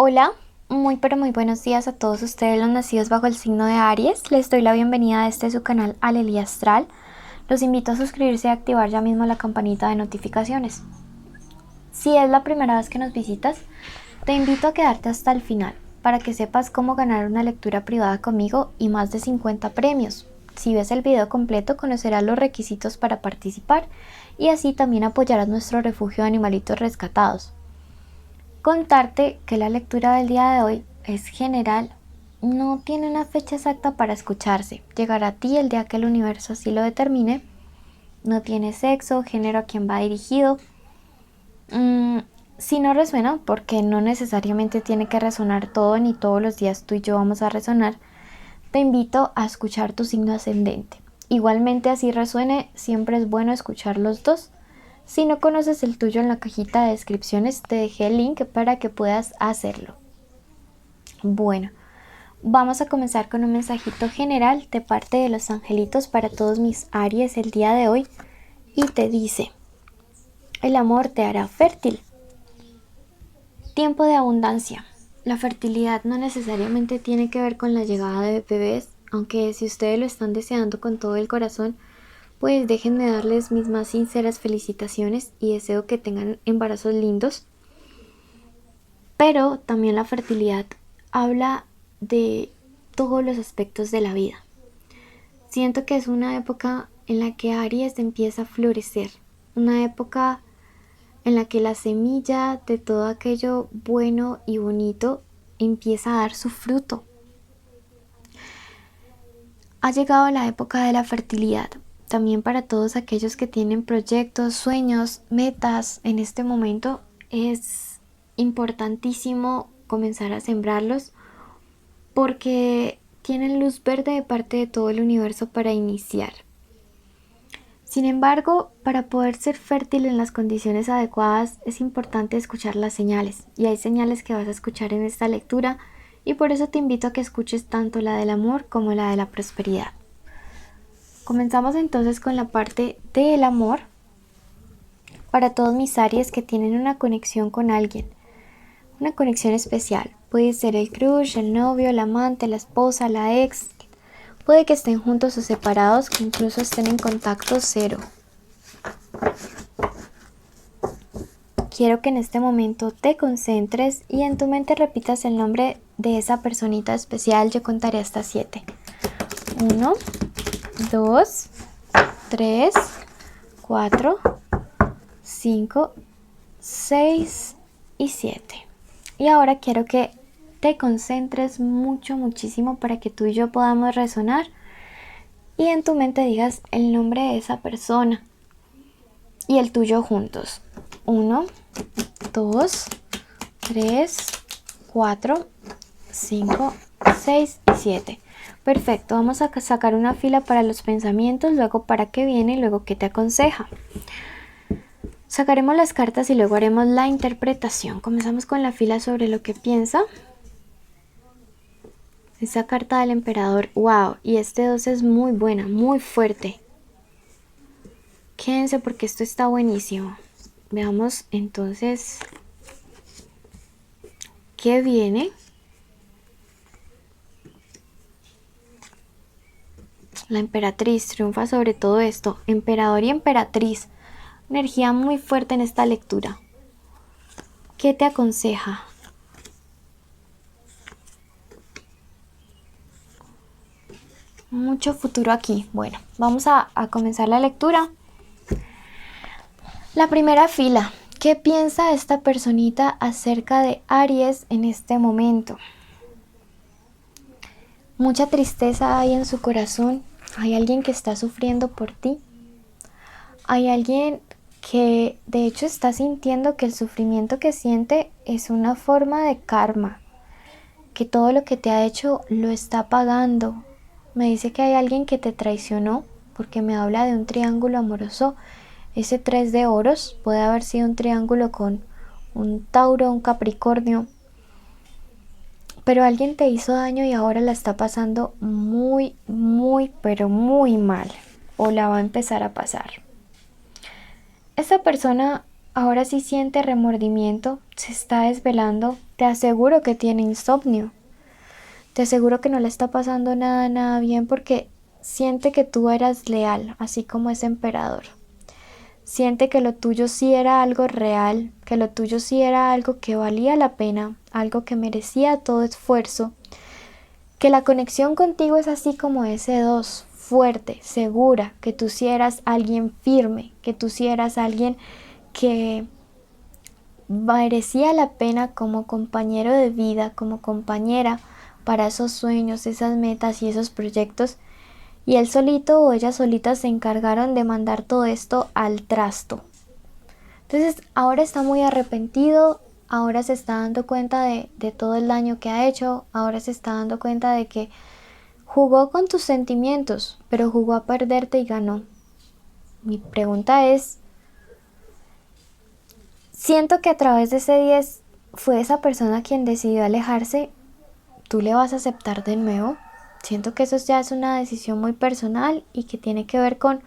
Hola, muy pero muy buenos días a todos ustedes los nacidos bajo el signo de Aries. Les doy la bienvenida a su canal Alelia Astral. Los invito a suscribirse y a activar ya mismo la campanita de notificaciones. Si es la primera vez que nos visitas, te invito a quedarte hasta el final para que sepas cómo ganar una lectura privada conmigo y más de 50 premios. Si ves el video completo conocerás los requisitos para participar y así también apoyarás nuestro refugio de animalitos rescatados. Contarte que la lectura del día de hoy es general, no tiene una fecha exacta para escucharse, llegará a ti el día que el universo así lo determine, no tiene sexo, género a quien va dirigido. Si no resuena, porque no necesariamente tiene que resonar todo ni todos los días tú y yo vamos a resonar, te invito a escuchar tu signo ascendente. Igualmente así resuene, siempre es bueno escuchar los dos. Si no conoces el tuyo, en la cajita de descripciones te dejé el link para que puedas hacerlo. Bueno, vamos a comenzar con un mensajito general de parte de los angelitos para todos mis Aries el día de hoy y te dice: el amor te hará fértil. Tiempo de abundancia. La fertilidad no necesariamente tiene que ver con la llegada de bebés, aunque si ustedes lo están deseando con todo el corazón, pues déjenme darles mis más sinceras felicitaciones y deseo que tengan embarazos lindos. Pero también la fertilidad habla de todos los aspectos de la vida. Siento que es una época en la que Aries empieza a florecer, una época en la que la semilla de todo aquello bueno y bonito empieza a dar su fruto. Ha llegado la época de la fertilidad, también para todos aquellos que tienen proyectos, sueños, metas. En este momento es importantísimo comenzar a sembrarlos porque tienen luz verde de parte de todo el universo para iniciar. Sin embargo, para poder ser fértil en las condiciones adecuadas es importante escuchar las señales, y hay señales que vas a escuchar en esta lectura y por eso te invito a que escuches tanto la del amor como la de la prosperidad. Comenzamos entonces con la parte del amor para todos mis Aries que tienen una conexión con alguien, una conexión especial. Puede ser el crush, el novio, el amante, la esposa, la ex. Puede que estén juntos o separados, que incluso estén en contacto cero. Quiero que en este momento te concentres y en tu mente repitas el nombre de esa personita especial. Yo contaré hasta 7. 1, 2, 3, 4, 5, 6 y 7. Y ahora quiero que te concentres muchísimo para que tú y yo podamos resonar y en tu mente digas el nombre de esa persona y el tuyo juntos. 1, 2, 3, 4, 5, 6 y 7. Perfecto, vamos a sacar una fila para los pensamientos, luego para qué viene y luego qué te aconseja. Sacaremos las cartas y luego haremos la interpretación. Comenzamos con la fila sobre lo que piensa. Esa carta del emperador, wow, y este 2 es muy buena, muy fuerte. Quédense porque esto está buenísimo. Veamos entonces qué viene. La emperatriz triunfa sobre todo esto. Emperador y emperatriz. Energía muy fuerte en esta lectura. ¿Qué te aconseja? Mucho futuro aquí. Bueno, vamos a comenzar la lectura. La primera fila. ¿Qué piensa esta personita acerca de Aries en este momento? Mucha tristeza hay en su corazón. Hay alguien que está sufriendo por ti. Hay alguien que de hecho está sintiendo que el sufrimiento que siente es una forma de karma, que todo lo que te ha hecho lo está pagando. Me dice que hay alguien que te traicionó porque me habla de un triángulo amoroso. Ese 3 de oros puede haber sido un triángulo con un Tauro, un Capricornio. Pero alguien te hizo daño y ahora la está pasando pero muy mal. O la va a empezar a pasar. Esta persona ahora sí siente remordimiento, se está desvelando, te aseguro que tiene insomnio. Te aseguro que no le está pasando nada bien porque siente que tú eras leal, así como ese emperador. Siente que lo tuyo sí era algo real, que lo tuyo sí era algo que valía la pena, algo que merecía todo esfuerzo, que la conexión contigo es así como ese dos, fuerte, segura, que tú sí eras alguien firme, que tú sí eras alguien que merecía la pena como compañero de vida, como compañera para esos sueños, esas metas y esos proyectos. Y él solito o ella solita se encargaron de mandar todo esto al trasto. Entonces ahora está muy arrepentido, ahora se está dando cuenta de todo el daño que ha hecho, ahora se está dando cuenta de que jugó con tus sentimientos, pero jugó a perderte y ganó. Mi pregunta es, siento que a través de ese 10 fue esa persona quien decidió alejarse. ¿Tú le vas a aceptar de nuevo? Siento que eso ya es una decisión muy personal y que tiene que ver con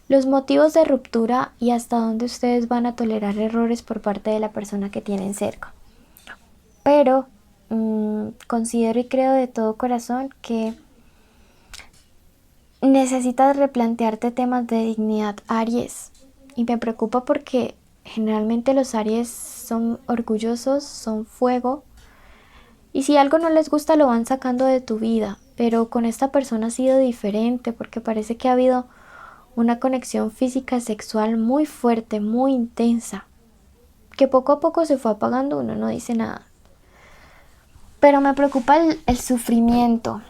los motivos de ruptura y hasta dónde ustedes van a tolerar errores por parte de la persona que tienen cerca. Pero considero y creo de todo corazón que necesitas replantearte temas de dignidad, Aries. Y me preocupa porque generalmente los Aries son orgullosos, son fuego. Y si algo no les gusta lo van sacando de tu vida. Pero con esta persona ha sido diferente porque parece que ha habido una conexión física sexual muy fuerte, muy intensa. Que poco a poco se fue apagando, uno no dice nada. Pero me preocupa el sufrimiento.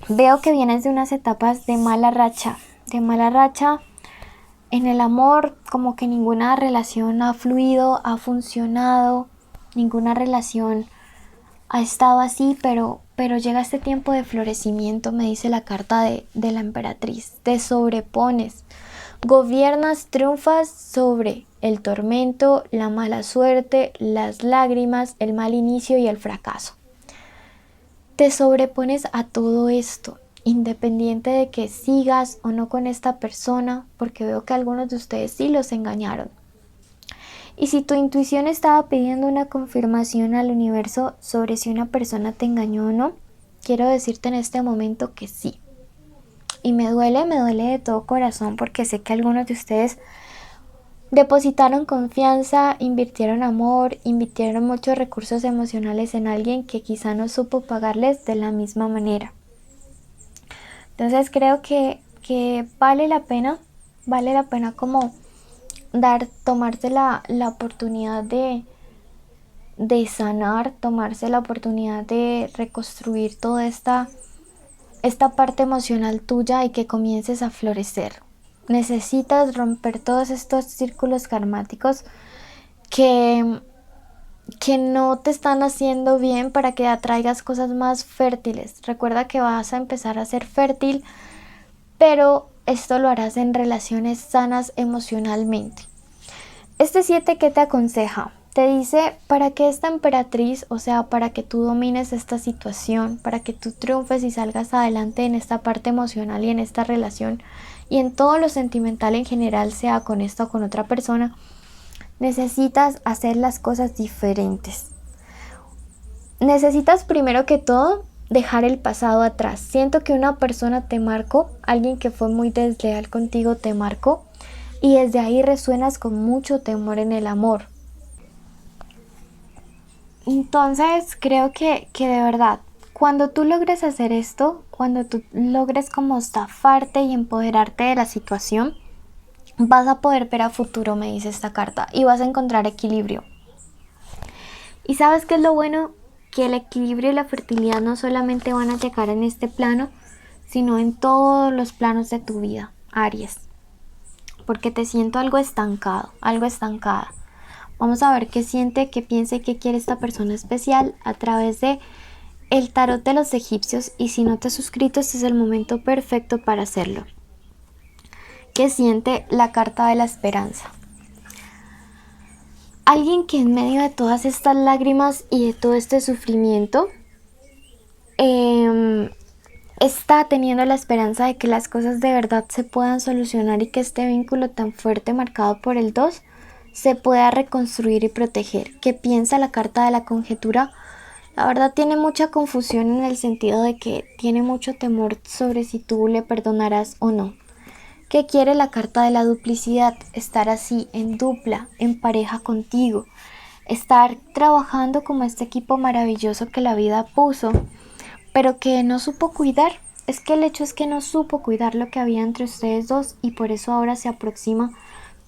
Veo que vienes de unas etapas de mala racha. De mala racha en el amor, como que ninguna relación ha fluido, ha funcionado. Ninguna relación ha estado así, pero llega este tiempo de florecimiento, me dice la carta de la emperatriz. Te sobrepones, gobiernas, triunfas sobre el tormento, la mala suerte, las lágrimas, el mal inicio y el fracaso. Te sobrepones a todo esto, independiente de que sigas o no con esta persona, porque veo que algunos de ustedes sí los engañaron. Y si tu intuición estaba pidiendo una confirmación al universo sobre si una persona te engañó o no, quiero decirte en este momento que sí. Y me duele de todo corazón porque sé que algunos de ustedes depositaron confianza, invirtieron amor, invirtieron muchos recursos emocionales en alguien que quizá no supo pagarles de la misma manera. Entonces creo que vale la pena como tomarse la oportunidad de sanar, tomarse la oportunidad de reconstruir toda esta parte emocional tuya y que comiences a florecer. Necesitas romper todos estos círculos karmáticos que, que no te están haciendo bien para que atraigas cosas más fértiles. Recuerda que vas a empezar a ser fértil, pero esto lo harás en relaciones sanas emocionalmente. Este 7, ¿qué te aconseja? Te dice para que esta emperatriz, o sea, para que tú domines esta situación, para que tú triunfes y salgas adelante en esta parte emocional y en esta relación y en todo lo sentimental en general, sea con esta o con otra persona, necesitas hacer las cosas diferentes. Necesitas primero que todo dejar el pasado atrás. Siento que una persona te marcó, alguien que fue muy desleal contigo te marcó y desde ahí resuenas con mucho temor en el amor. Entonces creo que de verdad, cuando tú logres hacer esto, cuando tú logres como zafarte y empoderarte de la situación, vas a poder ver a futuro, me dice esta carta, y vas a encontrar equilibrio. ¿Y sabes qué es lo bueno? Que el equilibrio y la fertilidad no solamente van a llegar en este plano, sino en todos los planos de tu vida, Aries. Porque te siento algo estancado, algo estancada. Vamos a ver qué siente, qué piensa y qué quiere esta persona especial a través de el tarot de los egipcios. Y si no te has suscrito, este es el momento perfecto para hacerlo. ¿Qué siente la carta de la esperanza? Alguien que en medio de todas estas lágrimas y de todo este sufrimiento está teniendo la esperanza de que las cosas de verdad se puedan solucionar y que este vínculo tan fuerte marcado por el 2 se pueda reconstruir y proteger. ¿Qué piensa la carta de la conjetura? La verdad tiene mucha confusión en el sentido de que tiene mucho temor sobre si tú le perdonarás o no. ¿Qué quiere la carta de la duplicidad? Estar así, en dupla, en pareja contigo. Estar trabajando como este equipo maravilloso que la vida puso, pero que no supo cuidar. Es que el hecho es que no supo cuidar lo que había entre ustedes dos y por eso ahora se aproxima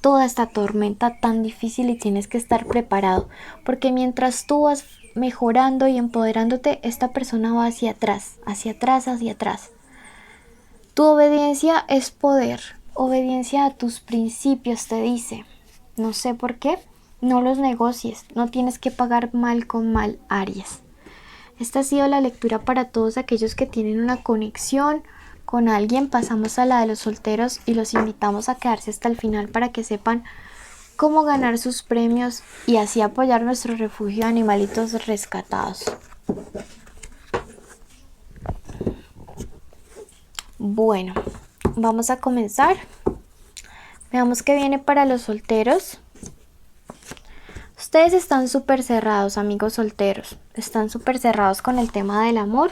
toda esta tormenta tan difícil y tienes que estar preparado, porque mientras tú vas mejorando y empoderándote, esta persona va hacia atrás, hacia atrás, hacia atrás. Tu obediencia es poder, obediencia a tus principios, te dice. No sé por qué, no los negocies, no tienes que pagar mal con mal, Aries. Esta ha sido la lectura para todos aquellos que tienen una conexión con alguien. Pasamos a la de los solteros y los invitamos a quedarse hasta el final para que sepan cómo ganar sus premios y así apoyar nuestro refugio de animalitos rescatados. Bueno, vamos a comenzar. Veamos qué viene para los solteros. Ustedes están súper cerrados, amigos solteros. Están súper cerrados con el tema del amor.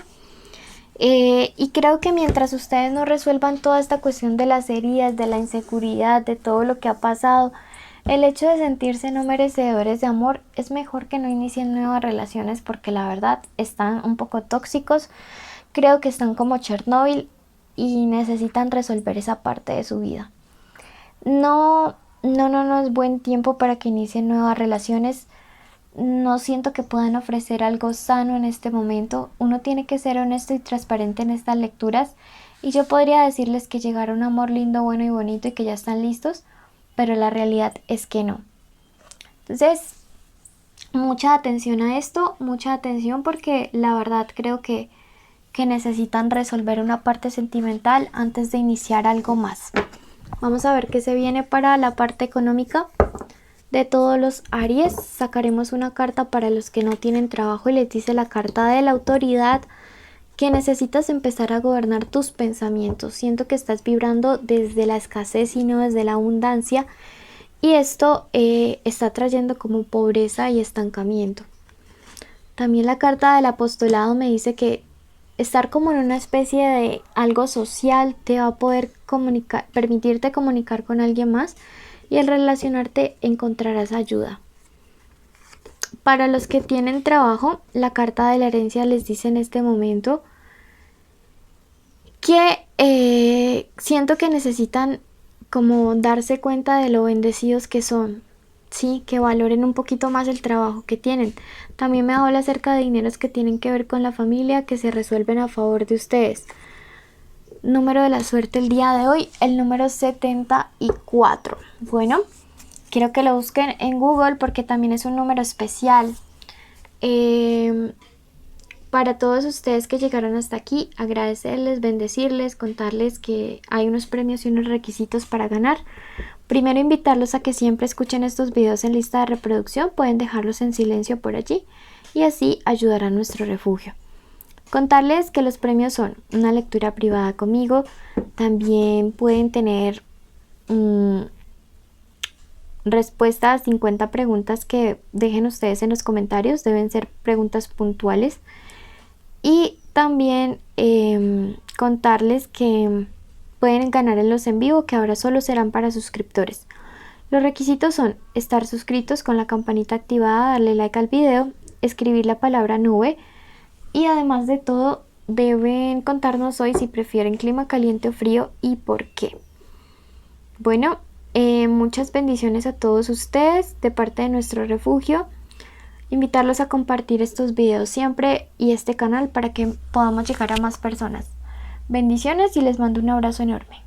Y creo que mientras ustedes no resuelvan toda esta cuestión de las heridas, de la inseguridad, de todo lo que ha pasado, el hecho de sentirse no merecedores de amor, es mejor que no inicien nuevas relaciones porque la verdad están un poco tóxicos. Creo que están como Chernobyl y necesitan resolver esa parte de su vida. No es buen tiempo para que inicien nuevas relaciones. No siento que puedan ofrecer algo sano en este momento. Uno tiene que ser honesto y transparente en estas lecturas. Y yo podría decirles que llegará un amor lindo, bueno y bonito y que ya están listos, pero la realidad es que no. Entonces, mucha atención a esto, mucha atención porque la verdad creo que necesitan resolver una parte sentimental antes de iniciar algo más. Vamos a ver qué se viene para la parte económica de todos los Aries. Sacaremos una carta para los que no tienen trabajo y les dice la carta de la autoridad que necesitas empezar a gobernar tus pensamientos. Siento que estás vibrando desde la escasez y no desde la abundancia y esto está trayendo como pobreza y estancamiento. También la carta del apostolado me dice que estar como en una especie de algo social te va a poder permitirte comunicar con alguien más y al relacionarte encontrarás ayuda. Para los que tienen trabajo, la carta de la herencia les dice en este momento que siento que necesitan como darse cuenta de lo bendecidos que son. Sí, que valoren un poquito más el trabajo que tienen. También me habla acerca de dineros que tienen que ver con la familia que se resuelven a favor de ustedes. Número de la suerte el día de hoy, el número 74. Bueno, quiero que lo busquen en Google porque también es un número especial. Para todos ustedes que llegaron hasta aquí, agradecerles, bendecirles, contarles que hay unos premios y unos requisitos para ganar. Primero invitarlos a que siempre escuchen estos videos en lista de reproducción, pueden dejarlos en silencio por allí y así ayudará a nuestro refugio. Contarles que los premios son una lectura privada conmigo, también pueden tener respuesta a 50 preguntas que dejen ustedes en los comentarios, deben ser preguntas puntuales. Y también contarles que pueden ganar en los en vivo que ahora solo serán para suscriptores. Los requisitos son estar suscritos con la campanita activada, darle like al video, escribir la palabra nube y además de todo deben contarnos hoy si prefieren clima caliente o frío y por qué. Bueno, muchas bendiciones a todos ustedes de parte de nuestro refugio. Invitarlos a compartir estos videos siempre y este canal para que podamos llegar a más personas. Bendiciones y les mando un abrazo enorme.